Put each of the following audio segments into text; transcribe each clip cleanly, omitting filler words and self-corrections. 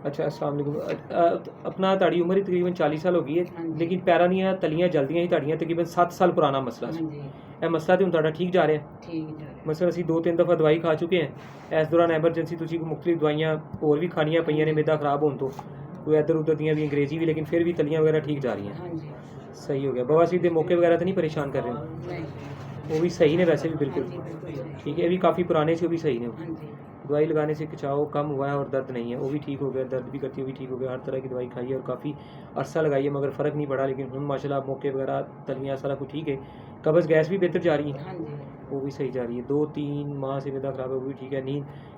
अच्छा अस्सलाम वालेकुम। अपना ताड़ी उम्र ही तकरीबन 40 साल हो गई है, हाँ जी। लेकिन पैरां दियां तलियां जलदियां ही ताड़ियां तकरीबन 7 साल पुराना मसला हाँ सी। जी। ਇਹ ਮਸਲਾ ਤੇ ਹੁਣ ਤੁਹਾਡਾ ਠੀਕ ਜਾ ਰਿਹਾ ਹੈ। ठीक जा रहा ਮਸਲਾ ਅਸੀਂ 2-3 ਦਫਾ ਦਵਾਈ ਖਾ ਚੁੱਕੇ ਹਾਂ। ਇਸ ਦੌਰਾਨ ਐਮਰਜੈਂਸੀ ਤੁਸੀਂ ਕੋਈ ਮੁxtਲਿਫ ਦਵਾਈਆਂ ਹੋਰ ਵੀ ਖਾਣੀਆਂ ਪਈਆਂ ਨੇ ਮਿਹਦਾ ਖਰਾਬ ਹੋਣ ਤੋਂ, ਕੋਈ ਇੱਧਰ ਉੱਧਰ ਦੀਆਂ ਵੀ ਅੰਗਰੇਜ਼ੀ ਵੀ, ਲੇਕਿन फिर भी तलियां वगैरह ठीक जा रही हैं। हाँ जी। सही हो गया। बवासीर के मौके वगैरह तो नहीं परेशान कर रहे हो? नहीं। वो भी सही ने वैसे भी हाँ बिल्कुल जी, बिल्कुल सही। ठीक है। ये भी काफ़ी पुराने से वो भी सही ने। हाँ जी। दवाई लगाने से खिंचाव कम हुआ है और दर्द नहीं है, वो भी ठीक हो गया। दर्द भी करती है, वो भी ठीक हो गया। हर तरह की दवाई खाई है और काफ़ी अरसा लगाई है मगर फ़र्क नहीं पड़ा, लेकिन हम माशाल्लाह मौके वगैरह तलियाँ सारा कुछ ठीक है। कब्ज़ गैस भी बेहतर जा रही है, हाँ जी। वो भी सही जा रही है। 2-3 माह से मैदा ख़राब है, वो भी ठीक है।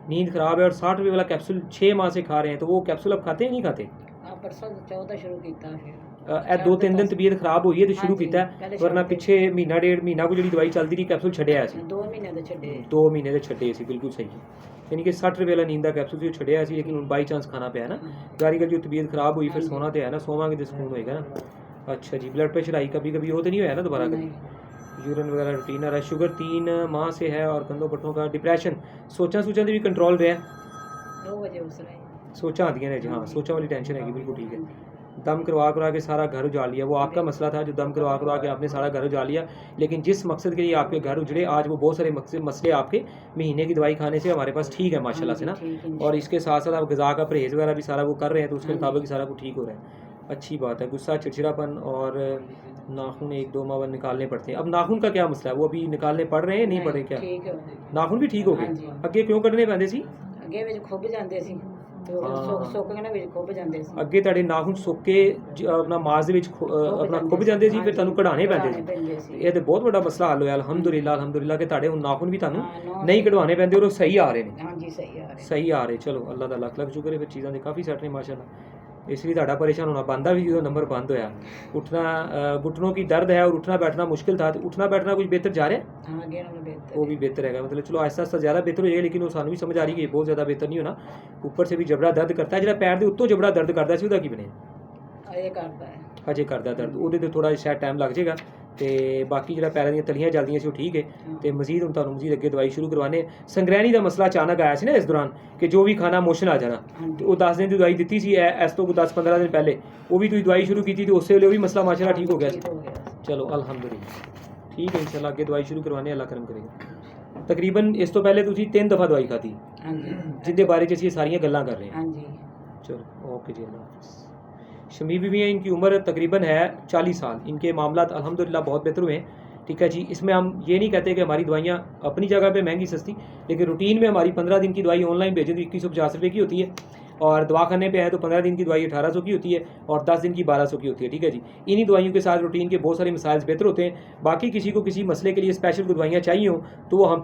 नींद ख़राब है और 60 रुपये वाला कैप्सूल 6 माह से खा रहे हैं, तो वो कैप्सूल अब खाते हैं नहीं खाते? आप परसों 14 शुरू किया फिर ਇਹ 2-3 ਦਿਨ ਤਬੀਅਤ ਖਰਾਬ ਹੋਈ ਹੈ ਤੇ ਸ਼ੁਰੂ ਹਾਂਜੀ, ਕੀਤਾ ਪਹਿਲੇ ਵਰਨਾ ਛੱਡਦੇ ਪਿੱਛੇ ਮਹੀਨਾ ਡੇਢ ਮਹੀਨਾ ਕੋ ਜਿਹੜੀ ਦਵਾਈ ਚੱਲਦੀ ਰਹੀ ਕੈਪਸੂਲ ਛੱਡਿਆ ਸੀ। 2 ਮਹੀਨੇ ਦੇ ਛੱਡੇ। 2 ਮਹੀਨੇ ਦੇ ਛੱਡੇ ਸੀ, ਬਿਲਕੁਲ ਸਹੀ। ਯਾਨੀ ਕਿ 60 ਰੁਪਏ ਵਾਲਾ ਨੀਂਦ ਦਾ ਕੈਪਸੂਲ ਸੀ, ਉਹ ਛੱਡਿਆ ਸੀ, ਲੇਕਿਨ ਹੁਣ ਬਾਈ ਚਾਂਸ ਖਾਣਾ ਪਿਆ ਨਾ। गारी जो तबीयत खराब हुई फिर सोना तो है ना, सोवांगे तो सुकून होएगा ना। अच्छा जी। ब्लड प्रेशर आई कभी कभी वो तो नहीं होया ना दोबारा कभी? नहीं। यूरिन वगैरह रूटीन आ रहा है। शुगर 3 माह से है और कंधों पट्टों का डिप्रेशन, सोचा से भी कंट्रोल रहा है। 2 बजे उस रहे सोचा आती हैं जी, हाँ सोचा वाली टेंशन है बिल्कुल ठीक है। दम करवा के सारा घर उजाड़ लिया, वो आपका मसला था जो दम करवा के आपने सारा घर उजाड़ लिया, लेकिन जिस मकसद के लिए आपके घर उजड़े आज वो बहुत सारे मसले आपके महीने की दवाई खाने से हमारे पास ठीक है माशाल्लाह से ना। और इसके साथ साथ आप गज़ा का परहेज़ वगैरह भी सारा वो कर रहे हैं, तो उसके मुताबिक सारा कुछ ठीक हो रहा है। अच्छी बात है। गुस्सा, चिड़चिड़ापन और नाखून 1-2 माह बाद निकालने पड़ते हैं। अब नाखून का क्या मसला है, वो अभी निकालने पड़ रहे हैं नहीं पड़ रहे क्या? ठीक है। नाखून भी ठीक हो हाँ गए? जी। ਅੱਗੇ ਕਿਉਂ ਕੱਢਣੇ ਪੈਂਦੇ ਸੀ? ਅੱਗੇ ਵਿੱਚ ਖੁੱਭ ਜਾਂਦੇ ਸੀ ਤੇ ਸੁੱਕ ਕੇ ਨਾ ਵਿੱਚ ਖੁੱਭ ਜਾਂਦੇ ਸੀ। ਅੱਗੇ ਤੁਹਾਡੇ ਨਾਖੂਨ ਸੁੱਕ ਕੇ ਆਪਣਾ ਮਾਸ ਦੇ ਵਿੱਚ ਆਪਣਾ ਖੁੱਭ ਜਾਂਦੇ ਸੀ, ਫਿਰ ਤੁਹਾਨੂੰ ਕਢਾਣੇ ਪੈਂਦੇ ਸੀ। ਇਹ ਤੇ ਬਹੁਤ ਵੱਡਾ ਮਸਲਾ ਹੱਲ ਹੋਇਆ ਅਲਹਮਦੁਲਿਲਾ ਕਿ ਤੁਹਾਡੇ ਹੁਣ ਨਾਖੂਨ ਵੀ ਤੁਹਾਨੂੰ ਨਹੀਂ ਕਢਵਾਣੇ ਪੈਂਦੇ ਔਰ ਉਹ ਸਹੀ ਆ ਰਹੇ ਨੇ। हाँ जी सही आ रहे। ਸਹੀ ਆ ਰਹੇ। ਚਲੋ ਅੱਲਾ ਦਾ ਲੱਖ ਲੱਖ ਸ਼ੁਕਰ ਹੈ, ਫਿਰ ਚੀਜ਼ਾਂ ਦੇ ਕਾਫੀ ਸੈੱਟ ਨੇ ਮਾਸ਼ਾਅੱਲਾ। ਇਸ ਲਈ ਤੁਹਾਡਾ ਪਰੇਸ਼ਾਨ ਹੋਣਾ ਬੰਦਾ ਵੀ ਜਦੋਂ ਨੰਬਰ ਬੰਦ ਹੋਇਆ। उठना घुटनों की दर्द है और उठना बैठना मुश्किल था, तो उठना बैठना कुछ बेहतर जा रहा है? हाँ आगे नालों बेहतर वो भी बेहतर है, मतलब चलो आहिस्ता आहिस्ता ज़्यादा बेहतर हो जाएगा, लेकिन वो सानू भी समझ आ रही है कि ये बहुत ज़्यादा बेहतर नहीं होना। ऊपर से भी जबड़ा दर्द करता है, जो पैर के उत्तों जबड़ा दर्द करता है, ਉਹਦਾ ਕੀ ਬਣੇ? ਇਹ ਕਰਦਾ ਹੈ ਹਜੇ ਕਰਦਾ ਦਰਦ, ਉਹਦੇ ਤੇ ਥੋੜਾ ਸ਼ਾਇਦ ਟਾਈਮ ਲੱਗ ਜਾਏਗਾ। ਤੇ ਬਾਕੀ ਜਿਹੜਾ ਪੈਰਾਂ ਦੀਆਂ ਤਲੀਆਂ ਚੱਲਦੀਆਂ ਸੀ ਉਹ ਠੀਕ ਹੈ। ਤੇ ਮਜ਼ੀਦ ਹੁਣ ਤੁਹਾਨੂੰ ਮਜ਼ੀਦ ਅੱਗੇ ਦਵਾਈ ਸ਼ੁਰੂ ਕਰਵਾਣੇ। ਸੰਗਰੈਣੀ ਦਾ ਮਸਲਾ ਅਚਾਨਕ ਆਇਆ ਸੀ ਨਾ ਇਸ ਦੌਰਾਨ ਕਿ ਜੋ ਵੀ ਖਾਣਾ ਮੋਸ਼ਨ ਆ ਜਾਣਾ, ਤੇ ਉਹ 10 ਦਿਨ ਦੀ ਦਵਾਈ ਦਿੱਤੀ ਸੀ ਇਸ ਤੋਂ 10-15 ਦਿਨ ਪਹਿਲੇ, ਉਹ ਵੀ ਤੁਸੀਂ ਦਵਾਈ ਸ਼ੁਰੂ ਕੀਤੀ ਤੇ ਉਸੇ ਵੇਲੇ ਉਹ ਵੀ ਮਸਲਾ ਮਾਸ਼ਾਅੱਲਾ ਠੀਕ ਹੋ ਗਿਆ ਸੀ। ਚਲੋ ਅਲਹਮਦੁਲਿਲਾ ਠੀਕ ਹੈ। ਇਨਸ਼ਾਅੱਲਾ ਅੱਗੇ ਦਵਾਈ ਸ਼ੁਰੂ ਕਰਵਾਣੇ, ਅੱਲਾ ਕਰਮ ਕਰੇਗਾ। ਤਕਰੀਬਨ ਇਸ ਤੋਂ ਪਹਿਲੇ ਤੁਸੀਂ 3 ਦਫਾ ਦਵਾਈ ਖਾਧੀ, ਹਾਂਜੀ ਜਿੰਦੇ ਬਾਰੇ 'ਚ ਅਸੀਂ ਇਹ ਸਾਰੀਆਂ ਗੱਲਾਂ ਕਰ ਰਹੇ ਹਾਂ। ਹਾਂਜੀ चलो ओके जी, अल्लाह हाफ़िज़। शमी बीवी हैं, इनकी उम्र तकरीबन है 40 साल। इनके मामलात अल्हम्दुलिल्लाह बहुत बेहतर हुए हैं। ठीक है जी। इसमें हम ये नहीं कहते कि हमारी दवाइयाँ अपनी जगह पे महंगी सस्ती, लेकिन रूटीन में हमारी 15 दिन की दवाई ऑनलाइन भेजें तो 2150 रुपये की होती है, और दवाखाने पे है तो 15 दिन की दवाई 1800 की होती है और 10 दिन की 1200 की होती है। ठीक है जी। इन्हीं दवाइयों के साथ रूटीन के बहुत सारे मसाइल बेहतर होते हैं। बाकी किसी को किसी मसले के लिए स्पेशल दवाइयाँ चाहिए हो तो वो हम